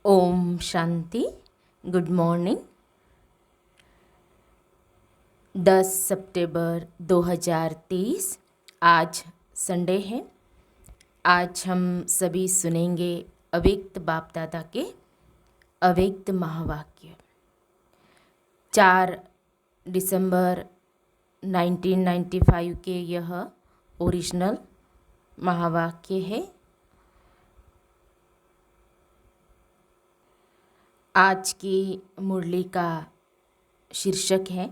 Om Shanti. Good morning. 10 सितंबर 2023 आज Sunday है। आज हम सभी सुनेंगे अव्यक्त बाप दादा के अव्यक्त महावाक्य। 4 दिसंबर 1995 के यह ओरिजिनल महावाक्य है। आज की मुरली का शीर्षक है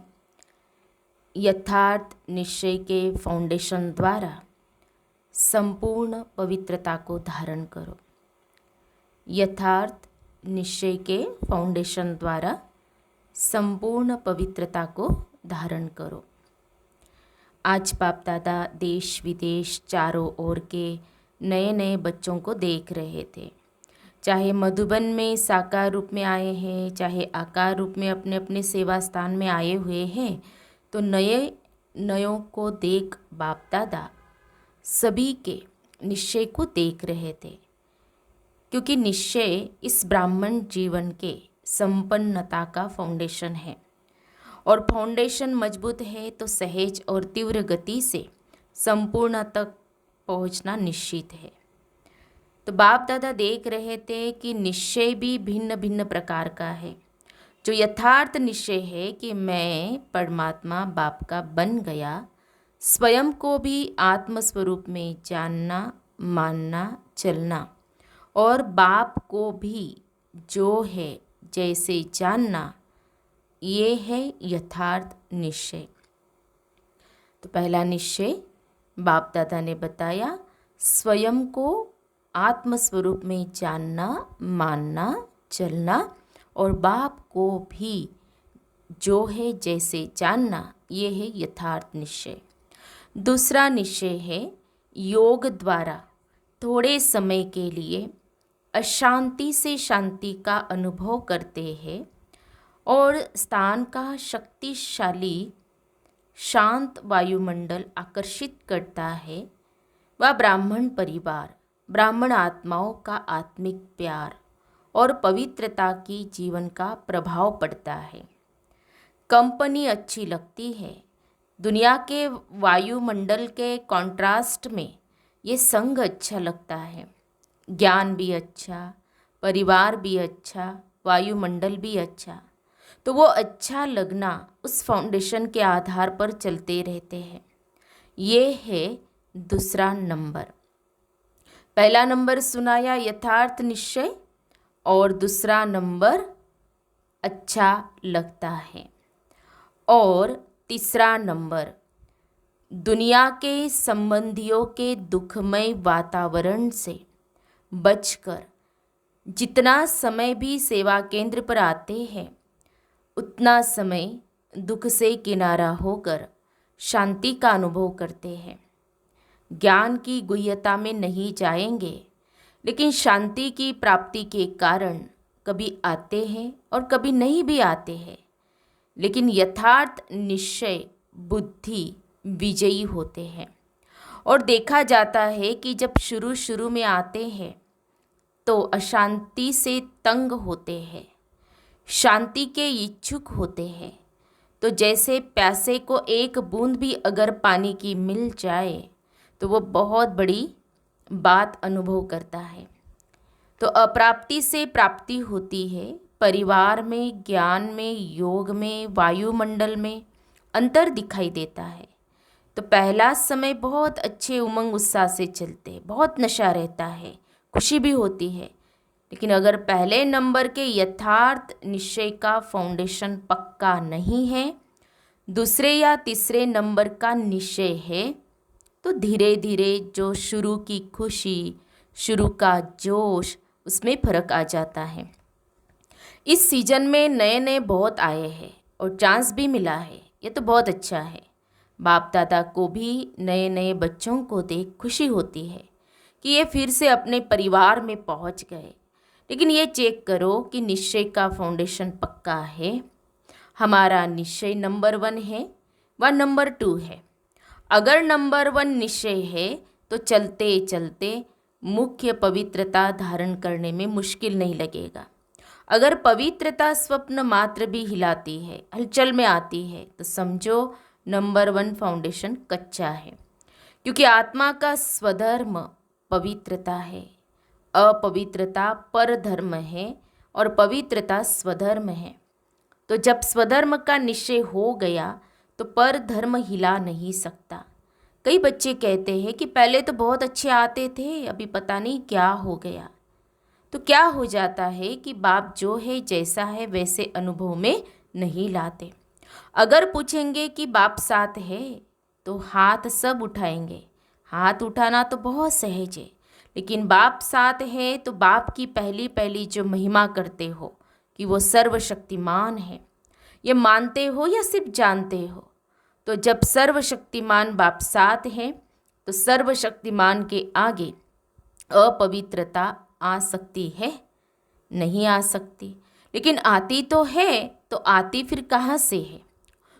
यथार्थ निश्चय के फाउंडेशन द्वारा संपूर्ण पवित्रता को धारण करो। यथार्थ निश्चय के फाउंडेशन द्वारा संपूर्ण पवित्रता को धारण करो। आज बाप दादा देश विदेश चारों ओर के नए नए बच्चों को देख रहे थे। चाहे मधुबन में साकार रूप में आए हैं, चाहे आकार रूप में अपने अपने सेवा स्थान में आए हुए हैं, तो नयों को देख बाप दादा सभी के निश्चय को देख रहे थे, क्योंकि निश्चय इस ब्राह्मण जीवन के संपन्नता का फाउंडेशन है और फाउंडेशन मजबूत है तो सहज और तीव्र गति से संपूर्ण तक पहुंचना निश्चित है। तो बाप दादा देख रहे थे कि निश्चय भी भिन्न भिन्न प्रकार का है। जो यथार्थ निश्चय है कि मैं परमात्मा बाप का बन गया, स्वयं को भी आत्मस्वरूप में जानना, मानना, चलना और बाप को भी जो है जैसे जानना, ये है यथार्थ निश्चय। तो पहला निश्चय बाप दादा ने बताया, स्वयं को आत्मस्वरूप में जानना, मानना, चलना और बाप को भी जो है जैसे जानना, ये है यथार्थ निश्चय। दूसरा निश्चय है योग द्वारा थोड़े समय के लिए अशांति से शांति का अनुभव करते हैं और स्थान का शक्तिशाली शांत वायुमंडल आकर्षित करता है। वह ब्राह्मण परिवार, ब्राह्मण आत्माओं का आत्मिक प्यार और पवित्रता की जीवन का प्रभाव पड़ता है। कंपनी अच्छी लगती है। दुनिया के वायुमंडल के कॉन्ट्रास्ट में ये संग अच्छा लगता है। ज्ञान भी अच्छा, परिवार भी अच्छा, वायुमंडल भी अच्छा। तो वो अच्छा लगना उस फाउंडेशन के आधार पर चलते रहते हैं। ये है दूसरा नंबर। पहला नंबर सुनाया यथार्थ निश्चय और दूसरा नंबर अच्छा लगता है और तीसरा नंबर दुनिया के संबंधियों के दुखमय वातावरण से बचकर जितना समय भी सेवा केंद्र पर आते हैं, उतना समय दुख से किनारा होकर शांति का अनुभव करते हैं। ज्ञान की गुह्यता में नहीं जाएंगे, लेकिन शांति की प्राप्ति के कारण कभी आते हैं और कभी नहीं भी आते हैं। लेकिन यथार्थ निश्चय बुद्धि विजयी होते हैं और देखा जाता है कि जब शुरू में आते हैं तो अशांति से तंग होते हैं, शांति के इच्छुक होते हैं। तो जैसे प्यासे को एक बूंद भी अगर पानी की मिल जाए तो वो बहुत बड़ी बात अनुभव करता है। तो अप्राप्ति से प्राप्ति होती है। परिवार में, ज्ञान में, योग में, वायुमंडल में अंतर दिखाई देता है। तो पहला समय बहुत अच्छे उमंग उत्साह से चलते, बहुत नशा रहता है, खुशी भी होती है। लेकिन अगर पहले नंबर के यथार्थ निश्चय का फाउंडेशन पक्का नहीं है, दूसरे या तीसरे नंबर का निश्चय है, तो धीरे धीरे जो शुरू की खुशी, शुरू का जोश, उसमें फ़र्क आ जाता है। इस सीज़न में नए नए बहुत आए हैं और चांस भी मिला है, ये तो बहुत अच्छा है। बाप दादा को भी नए नए बच्चों को देख खुशी होती है कि ये फिर से अपने परिवार में पहुंच गए। लेकिन ये चेक करो कि निश्चय का फाउंडेशन पक्का है। हमारा निश्चय नंबर 1 है, वह नंबर 2 है। अगर नंबर 1 निश्चय है तो चलते चलते मुख्य पवित्रता धारण करने में मुश्किल नहीं लगेगा। अगर पवित्रता स्वप्न मात्र भी हिलाती है, हलचल में आती है, तो समझो नंबर 1 फाउंडेशन कच्चा है। क्योंकि आत्मा का स्वधर्म पवित्रता है, अपवित्रता परधर्म है और पवित्रता स्वधर्म है। तो जब स्वधर्म का निश्चय हो गया तो परधर्म हिला नहीं सकता। कई बच्चे कहते हैं कि पहले तो बहुत अच्छे आते थे, अभी पता नहीं क्या हो गया। तो क्या हो जाता है कि बाप जो है जैसा है वैसे अनुभव में नहीं लाते। अगर पूछेंगे कि बाप साथ है तो हाथ सब उठाएंगे। हाथ उठाना तो बहुत सहज है, लेकिन बाप साथ है तो बाप की पहली पहली जो महिमा करते हो कि वो सर्वशक्तिमान है, ये मानते हो या सिर्फ जानते हो? तो जब सर्वशक्तिमान बाप साथ हैं तो सर्वशक्तिमान के आगे अपवित्रता आ सकती है? नहीं आ सकती। लेकिन आती तो है, तो आती फिर कहाँ से है?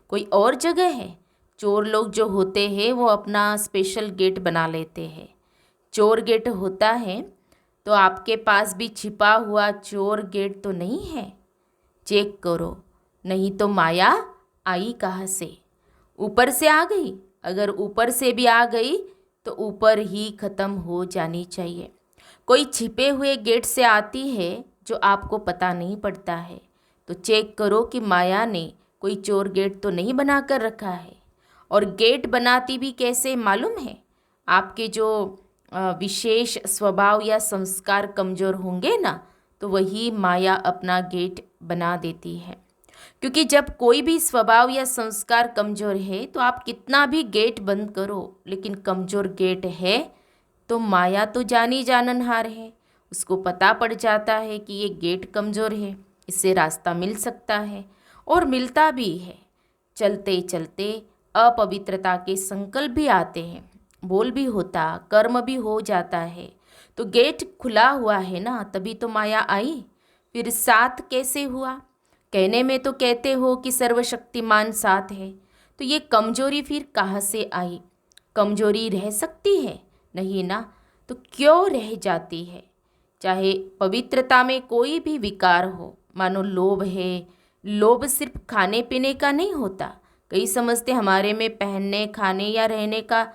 कोई और जगह है? चोर लोग जो होते हैं वो अपना स्पेशल गेट बना लेते हैं। चोर गेट होता है तो आपके पास भी छिपा हुआ चोर गेट तो नहीं है? चेक करो, नहीं तो माया आई कहाँ से? ऊपर से आ गई। अगर ऊपर से भी आ गई तो ऊपर ही ख़त्म हो जानी चाहिए। कोई छिपे हुए गेट से आती है जो आपको पता नहीं पड़ता है, तो चेक करो कि माया ने कोई चोर गेट तो नहीं बना कर रखा है। और गेट बनाती भी कैसे मालूम है? आपके जो विशेष स्वभाव या संस्कार कमज़ोर होंगे ना, तो वही माया अपना गेट बना देती है। क्योंकि जब कोई भी स्वभाव या संस्कार कमज़ोर है तो आप कितना भी गेट बंद करो, लेकिन कमज़ोर गेट है तो माया तो जानी जाननहार है, उसको पता पड़ जाता है कि ये गेट कमज़ोर है, इससे रास्ता मिल सकता है और मिलता भी है। चलते चलते अपवित्रता के संकल्प भी आते हैं, बोल भी होता, कर्म भी हो जाता है। तो गेट खुला हुआ है ना, तभी तो माया आई। फिर साथ कैसे हुआ? कहने में तो कहते हो कि सर्वशक्तिमान साथ है, तो ये कमजोरी फिर कहाँ से आई? कमजोरी रह सकती है? नहीं ना। तो क्यों रह जाती है? चाहे पवित्रता में कोई भी विकार हो, मानो लोभ है, लोभ सिर्फ खाने पीने का नहीं होता। कई समझते हमारे में पहनने, खाने या रहने का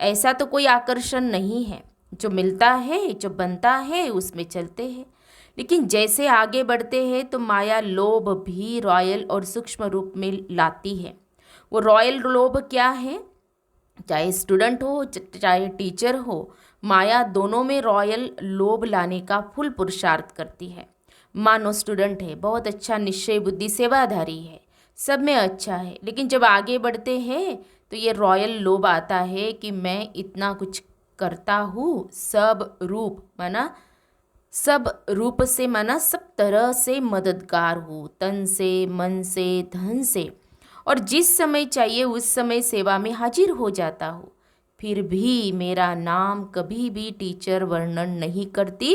ऐसा तो कोई आकर्षण नहीं है। जो मिलता है, जो बनता है, उसमें चलते हैं। लेकिन जैसे आगे बढ़ते हैं तो माया लोभ भी रॉयल और सूक्ष्म रूप में लाती है। वो रॉयल लोभ क्या है? चाहे स्टूडेंट हो चाहे टीचर हो, माया दोनों में रॉयल लोभ लाने का फुल पुरुषार्थ करती है। मानो स्टूडेंट है, बहुत अच्छा निश्चय बुद्धि सेवाधारी है, सब में अच्छा है, लेकिन जब आगे बढ़ते हैं तो ये रॉयल लोभ आता है कि मैं इतना कुछ करता हूँ, सब रूप माना सब रूप से, माना सब तरह से मददगार हूँ, तन से, मन से, धन से, और जिस समय चाहिए उस समय सेवा में हाजिर हो जाता हूँ। फिर भी मेरा नाम कभी भी टीचर वर्णन नहीं करती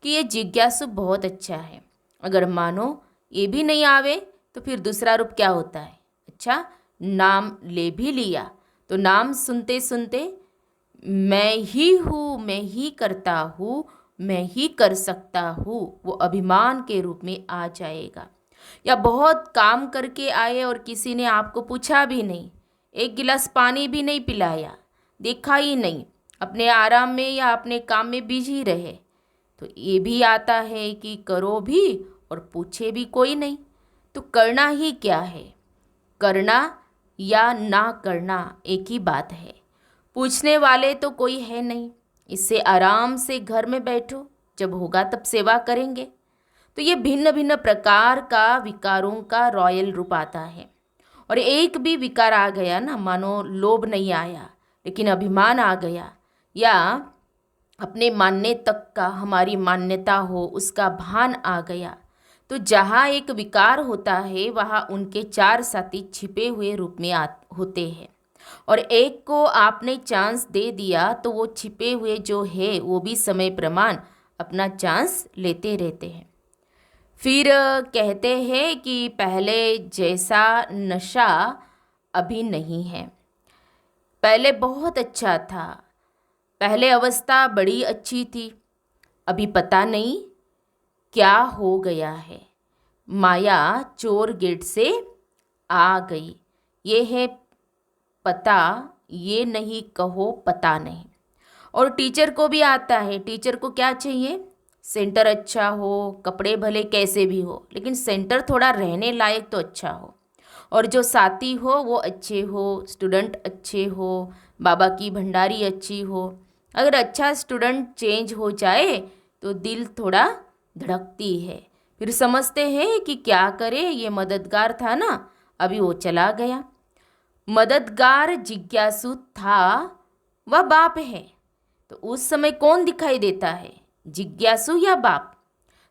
कि ये जिज्ञासु बहुत अच्छा है। अगर मानो ये भी नहीं आवे तो फिर दूसरा रूप क्या होता है? अच्छा, नाम ले भी लिया तो नाम सुनते सुनते मैं ही हूँ, मैं ही करता हूँ, मैं ही कर सकता हूँ, वो अभिमान के रूप में आ जाएगा। या बहुत काम करके आए और किसी ने आपको पूछा भी नहीं, एक गिलास पानी भी नहीं पिलाया, देखा ही नहीं, अपने आराम में या अपने काम में बिजी रहे, तो ये भी आता है कि करो भी और पूछे भी कोई नहीं। तो करना ही क्या है? करना या ना करना एक ही बात है। पूछने वाले तो कोई है नहीं, इससे आराम से घर में बैठो, जब होगा तब सेवा करेंगे। तो ये भिन्न भिन्न प्रकार का विकारों का रॉयल रूप आता है। और एक भी विकार आ गया ना, मानो लोभ नहीं आया लेकिन अभिमान आ गया, या अपने मानने तक का हमारी मान्यता हो उसका भान आ गया, तो जहाँ एक विकार होता है वहाँ उनके चार साथी छिपे हुए रूप में होते हैं। और एक को आपने चांस दे दिया तो वो छिपे हुए जो है वो भी समय प्रमाण अपना चांस लेते रहते हैं। फिर कहते हैं कि पहले जैसा नशा अभी नहीं है। पहले बहुत अच्छा था, पहले अवस्था बड़ी अच्छी थी, अभी पता नहीं क्या हो गया है। माया चोर गेट से आ गई। ये है पता, ये नहीं कहो पता नहीं। और टीचर को भी आता है। टीचर को क्या चाहिए? सेंटर अच्छा हो, कपड़े भले कैसे भी हो, लेकिन सेंटर थोड़ा रहने लायक तो अच्छा हो। और जो साथी हो वो अच्छे हो, स्टूडेंट अच्छे हो, बाबा की भंडारी अच्छी हो। अगर अच्छा स्टूडेंट चेंज हो जाए तो दिल थोड़ा धड़कती है। फिर समझते हैं कि क्या करे, ये मददगार था ना, अभी वो चला गया। मददगार जिज्ञासु था, वह बाप है। तो उस समय कौन दिखाई देता है, जिज्ञासु या बाप?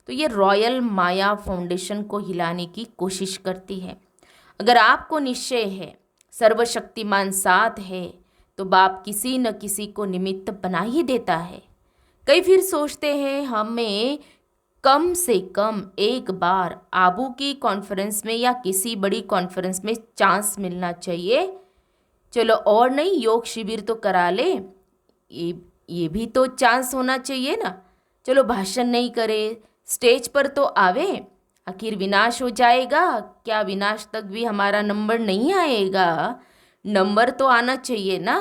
तो ये रॉयल माया फाउंडेशन को हिलाने की कोशिश करती है। अगर आपको निश्चय है सर्वशक्तिमान साथ है, तो बाप किसी न किसी को निमित्त बना ही देता है। कई फिर सोचते हैं हमें कम से कम एक बार आबू की कॉन्फ्रेंस में या किसी बड़ी कॉन्फ्रेंस में चांस मिलना चाहिए। चलो और नहीं, योग शिविर तो करा ले, ये भी तो चांस होना चाहिए ना। चलो भाषण नहीं करे, स्टेज पर तो आवे। आखिर विनाश हो जाएगा क्या? विनाश तक भी हमारा नंबर नहीं आएगा। नंबर तो आना चाहिए ना।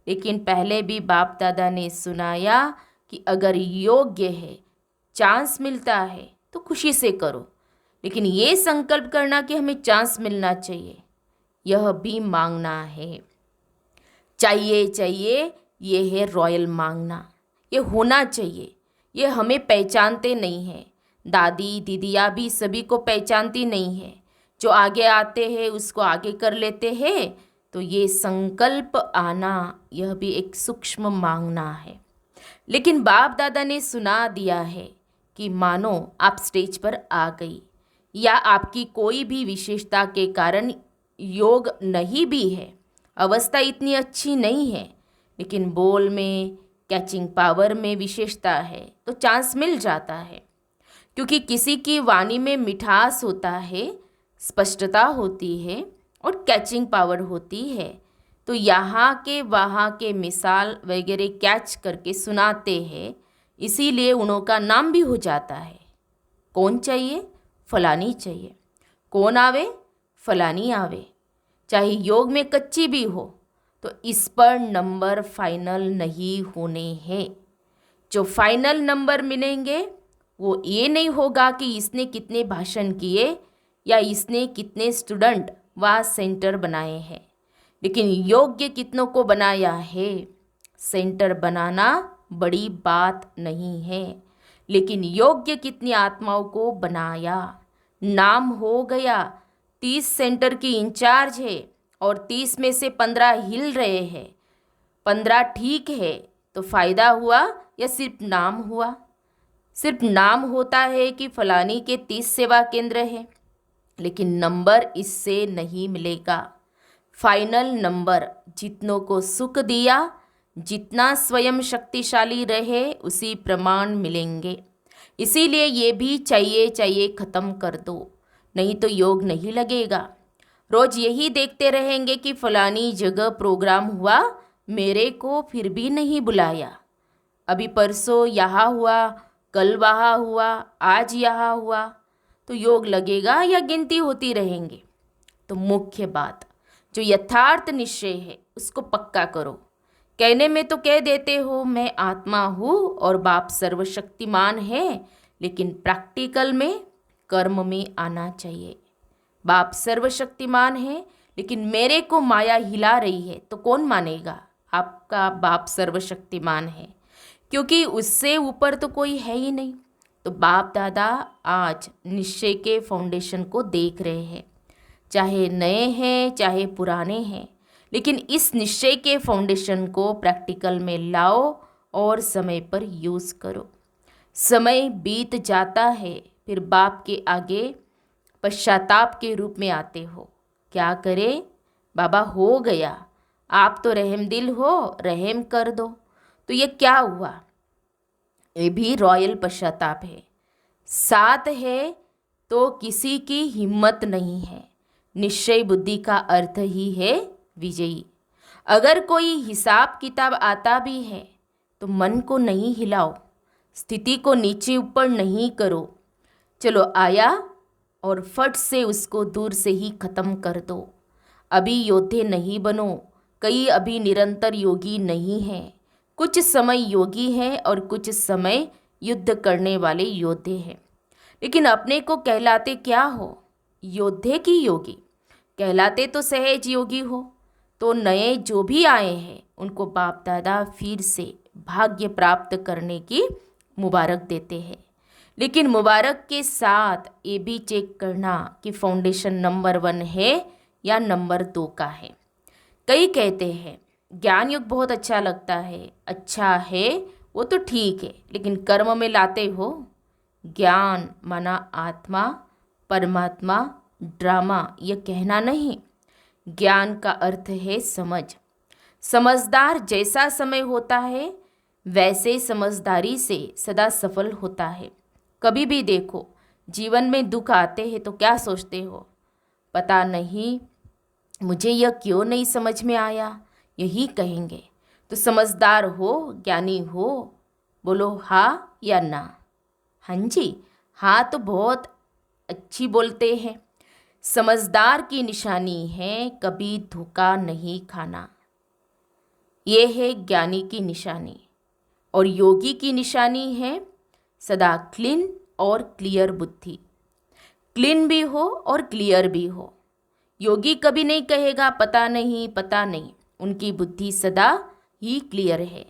लेकिन पहले भी बाप दादा ने सुनाया कि अगर योग्य है, चांस मिलता है तो खुशी से करो। लेकिन ये संकल्प करना कि हमें चांस मिलना चाहिए, यह भी मांगना है। चाहिए चाहिए, ये है रॉयल मांगना। ये होना चाहिए। ये हमें पहचानते नहीं हैं। दादी दीदियाँ भी सभी को पहचानती नहीं है। जो आगे आते हैं उसको आगे कर लेते हैं। तो ये संकल्प आना, यह भी एक सूक्ष्म मांगना है। लेकिन बाप दादा ने सुना दिया है कि मानो आप स्टेज पर आ गई, या आपकी कोई भी विशेषता के कारण योग नहीं भी है, अवस्था इतनी अच्छी नहीं है, लेकिन बोल में, कैचिंग पावर में विशेषता है, तो चांस मिल जाता है। क्योंकि किसी की वाणी में मिठास होता है, स्पष्टता होती है और कैचिंग पावर होती है। तो यहाँ के वहाँ के मिसाल वगैरह कैच करके सुनाते हैं, इसीलिए उन्हों का नाम भी हो जाता है। कौन चाहिए? फलानी चाहिए। कौन आवे? फलानी आवे। चाहे योग में कच्ची भी हो, तो इस पर नंबर फाइनल नहीं होने हैं। जो फाइनल नंबर मिलेंगे वो ये नहीं होगा कि इसने कितने भाषण किए या इसने कितने स्टूडेंट व सेंटर बनाए हैं, लेकिन योग्य कितनों को बनाया है। सेंटर बनाना बड़ी बात नहीं है, लेकिन योग्य कितनी आत्माओं को बनाया। नाम हो गया, 30 सेंटर की इंचार्ज है और 30 में से 15 हिल रहे हैं। 15 ठीक है तो फ़ायदा हुआ या सिर्फ नाम हुआ? सिर्फ नाम होता है कि फलानी के 30 सेवा केंद्र है, लेकिन नंबर इससे नहीं मिलेगा। फाइनल नंबर जितनों को सुख दिया, जितना स्वयं शक्तिशाली रहे, उसी प्रमाण मिलेंगे। इसीलिए ये भी चाहिए चाहिए ख़त्म कर दो, नहीं तो योग नहीं लगेगा। रोज़ यही देखते रहेंगे कि फलानी जगह प्रोग्राम हुआ, मेरे को फिर भी नहीं बुलाया। अभी परसों यहाँ हुआ, कल वहाँ हुआ, आज यहाँ हुआ, तो योग लगेगा या गिनती होती रहेंगे? तो मुख्य बात, जो यथार्थ निश्चय है उसको पक्का करो। कहने में तो कह देते हो मैं आत्मा हूँ और बाप सर्वशक्तिमान है, लेकिन प्रैक्टिकल में, कर्म में आना चाहिए। बाप सर्वशक्तिमान है, लेकिन मेरे को माया हिला रही है, तो कौन मानेगा आपका बाप सर्वशक्तिमान है? क्योंकि उससे ऊपर तो कोई है ही नहीं। तो बाप दादा आज निश्चय के फाउंडेशन को देख रहे हैं, चाहे नए हैं चाहे पुराने हैं, लेकिन इस निश्चय के फाउंडेशन को प्रैक्टिकल में लाओ और समय पर यूज़ करो। समय बीत जाता है, फिर बाप के आगे पश्चाताप के रूप में आते हो। क्या करे बाबा, हो गया, आप तो रहमदिल हो, रहम कर दो। तो ये क्या हुआ? ये भी रॉयल पश्चाताप है। साथ है तो किसी की हिम्मत नहीं है। निश्चय बुद्धि का अर्थ ही है विजयी। अगर कोई हिसाब किताब आता भी है तो मन को नहीं हिलाओ, स्थिति को नीचे ऊपर नहीं करो। चलो आया और फट से उसको दूर से ही खत्म कर दो। अभी योद्धे नहीं बनो, कई अभी निरंतर योगी नहीं हैं। कुछ समय योगी हैं और कुछ समय युद्ध करने वाले योद्धे हैं। लेकिन अपने को कहलाते क्या हो? योद्धे की योगी। कहलाते तो सहज योगी हो। तो नए जो भी आए हैं उनको बाप दादा फिर से भाग्य प्राप्त करने की मुबारक देते हैं। लेकिन मुबारक के साथ ये भी चेक करना कि फाउंडेशन नंबर 1 है या नंबर 2 का है। कई कहते हैं ज्ञान युग बहुत अच्छा लगता है। अच्छा है वो तो ठीक है, लेकिन कर्म में लाते हो। ज्ञान माना आत्मा, परमात्मा, ड्रामा, यह कहना नहीं। ज्ञान का अर्थ है समझ। समझदार जैसा समय होता है वैसे समझदारी से सदा सफल होता है। कभी भी देखो, जीवन में दुख आते हैं तो क्या सोचते हो? पता नहीं मुझे यह क्यों नहीं समझ में आया, यही कहेंगे। तो समझदार हो, ज्ञानी हो, बोलो हाँ या ना। हाँ जी, हाँ तो बहुत अच्छी बोलते हैं। समझदार की निशानी है कभी धोखा नहीं खाना। ये है ज्ञानी की निशानी। और योगी की निशानी है सदा क्लीन और क्लियर बुद्धि। क्लीन भी हो और क्लियर भी हो। योगी कभी नहीं कहेगा पता नहीं पता नहीं। उनकी बुद्धि सदा ही क्लियर है।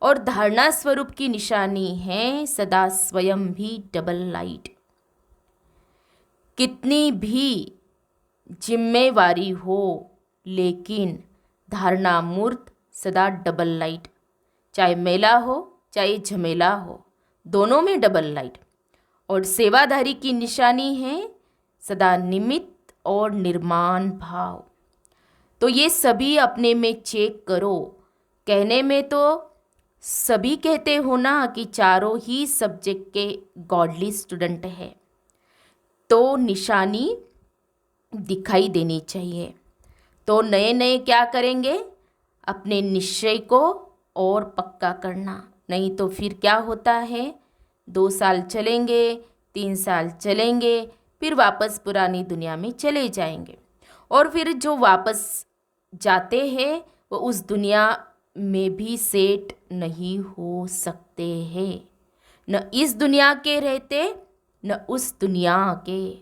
और धारणा स्वरूप की निशानी है सदा स्वयं भी डबल लाइट। कितनी भी जिम्मेवारी हो लेकिन धारणा मूर्त सदा डबल लाइट। चाहे मेला हो चाहे झमेला हो, दोनों में डबल लाइट। और सेवाधारी की निशानी है सदा निमित्त और निर्माण भाव। तो ये सभी अपने में चेक करो। कहने में तो सभी कहते हो ना कि चारों ही सब्जेक्ट के गॉडली स्टूडेंट है, तो निशानी दिखाई देनी चाहिए। तो नए नए क्या करेंगे? अपने निश्चय को और पक्का करना। नहीं तो फिर क्या होता है, 2 साल चलेंगे, 3 साल चलेंगे, फिर वापस पुरानी दुनिया में चले जाएंगे। और फिर जो वापस जाते हैं वो उस दुनिया में भी सेट नहीं हो सकते हैं। न इस दुनिया के रहते न उस दुनिया के।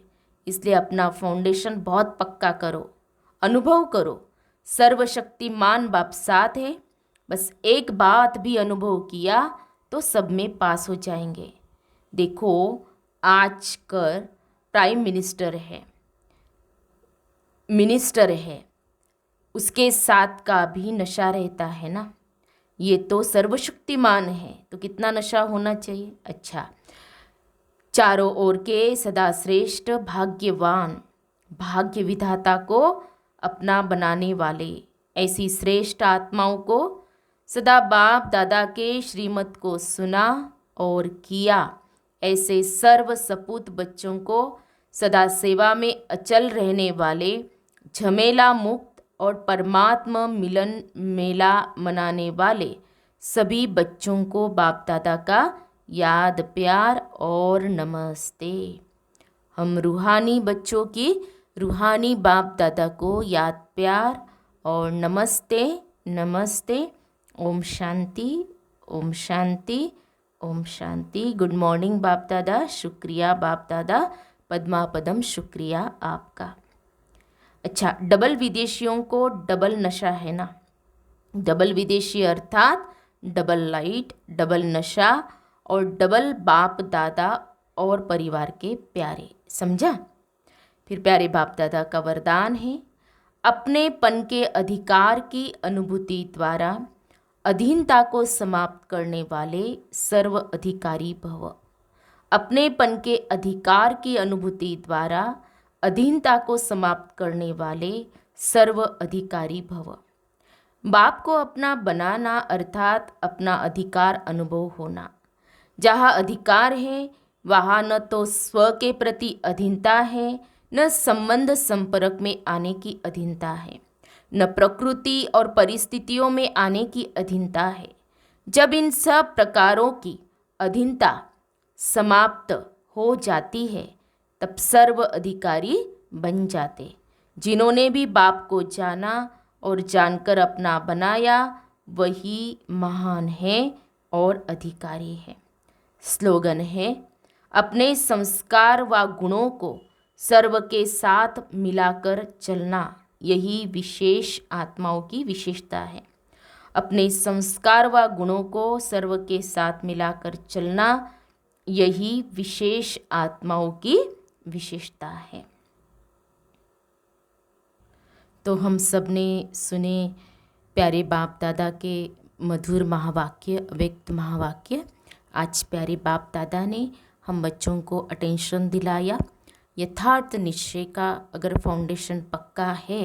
इसलिए अपना फाउंडेशन बहुत पक्का करो, अनुभव करो। सर्वशक्तिमान बाप साथ है। बस एक बात भी अनुभव किया तो सब में पास हो जाएंगे। देखो आजकल प्राइम मिनिस्टर है, उसके साथ का भी नशा रहता है ना। ये तो सर्वशक्तिमान है तो कितना नशा होना चाहिए। अच्छा, चारों ओर के सदा श्रेष्ठ भाग्यवान, भाग्य विधाता को अपना बनाने वाले, ऐसी श्रेष्ठ आत्माओं को सदा बाप दादा के श्रीमत को सुना और किया। ऐसे सर्व सपूत बच्चों को सदा सेवा में अचल रहने वाले, झमेला मुक्त और परमात्मा मिलन मेला मनाने वाले सभी बच्चों को बाप दादा का याद प्यार और नमस्ते। हम रूहानी बच्चों की रूहानी बाप दादा को याद प्यार और नमस्ते नमस्ते। ओम शांति, ओम शांति, ओम शांति। गुड मॉर्निंग बाप दादा। शुक्रिया बाप दादा, पद्मा पदम शुक्रिया आपका। अच्छा, डबल विदेशियों को डबल नशा है ना। डबल विदेशी अर्थात डबल लाइट, डबल नशा और डबल बाप दादा और परिवार के प्यारे। समझा? फिर प्यारे बाप दादा का वरदान है, अपनेपन के अधिकार की अनुभूति द्वारा अधीनता को समाप्त करने वाले सर्व अधिकारी भव। अपनेपन के अधिकार की अनुभूति द्वारा अधीनता को समाप्त करने वाले सर्व अधिकारी भव। बाप को अपना बनाना अर्थात अपना अधिकार अनुभव होना। जहाँ अधिकार है वहाँ न तो स्व के प्रति अधीनता है, न संबंध संपर्क में आने की अधीनता है, न प्रकृति और परिस्थितियों में आने की अधीनता है। जब इन सब प्रकारों की अधीनता समाप्त हो जाती है तब सर्व अधिकारी बन जाते। जिन्होंने भी बाप को जाना और जानकर अपना बनाया वही महान है और अधिकारी है। स्लोगन है, अपने संस्कार व गुणों को सर्व के साथ मिलाकर चलना यही विशेष आत्माओं की विशेषता है। अपने संस्कार व गुणों को सर्व के साथ मिलाकर चलना यही विशेष आत्माओं की विशेषता है। तो हम सब ने सुने प्यारे बाप दादा के मधुर महावाक्य, व्यक्त महावाक्य। आज प्यारे बाप दादा ने हम बच्चों को अटेंशन दिलाया। यथार्थ निश्चय का अगर फाउंडेशन पक्का है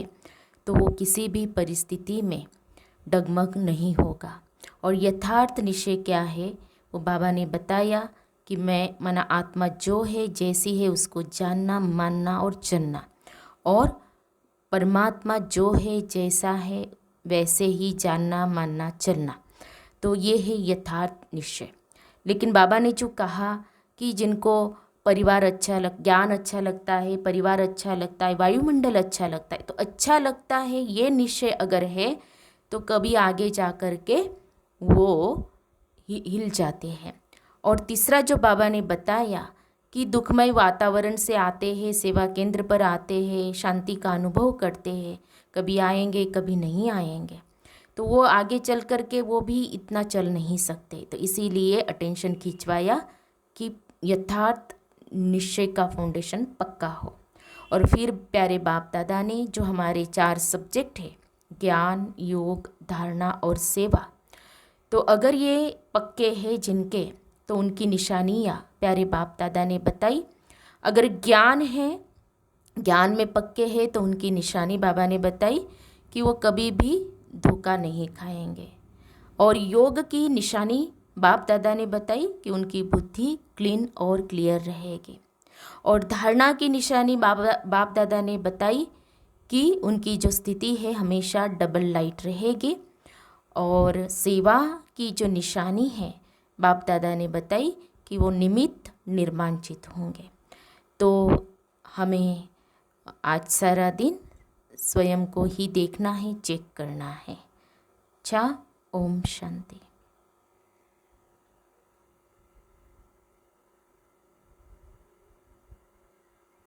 तो वो किसी भी परिस्थिति में डगमग नहीं होगा। और यथार्थ निश्चय क्या है वो बाबा ने बताया कि मैं मना आत्मा जो है जैसी है उसको जानना, मानना और चलना, और परमात्मा जो है जैसा है वैसे ही जानना, मानना, चलना। तो ये है यथार्थ निश्चय। लेकिन बाबा ने जो कहा कि जिनको परिवार अच्छा ज्ञान अच्छा लगता है, परिवार अच्छा लगता है, वायुमंडल अच्छा लगता है, तो अच्छा लगता है ये निश्चय अगर है तो कभी आगे जा कर के वो हिल जाते हैं। और तीसरा जो बाबा ने बताया कि दुखमय वातावरण से आते हैं, सेवा केंद्र पर आते हैं, शांति का अनुभव करते हैं, कभी आएंगे कभी नहीं आएंगे, तो वो आगे चल कर के वो भी इतना चल नहीं सकते। तो इसीलिए अटेंशन खिंचवाया कि यथार्थ निश्चय का फाउंडेशन पक्का हो। और फिर प्यारे बाप दादा ने जो हमारे 4 सब्जेक्ट है, ज्ञान, योग, धारणा और सेवा, तो अगर ये पक्के हैं जिनके, तो उनकी निशानियाँ प्यारे बाप दादा ने बताई। अगर ज्ञान है, ज्ञान में पक्के हैं, तो उनकी निशानी बाबा ने बताई कि वो कभी भी धोखा नहीं खाएंगे। और योग की निशानी बाप दादा ने बताई कि उनकी बुद्धि क्लीन और क्लियर रहेगी। और धारणा की निशानी बाप दादा ने बताई कि उनकी जो स्थिति है हमेशा डबल लाइट रहेगी। और सेवा की जो निशानी है बाप दादा ने बताई कि वो निमित्त निर्मांचित होंगे। तो हमें आज सारा दिन स्वयं को ही देखना है, चेक करना है। ओम शांति।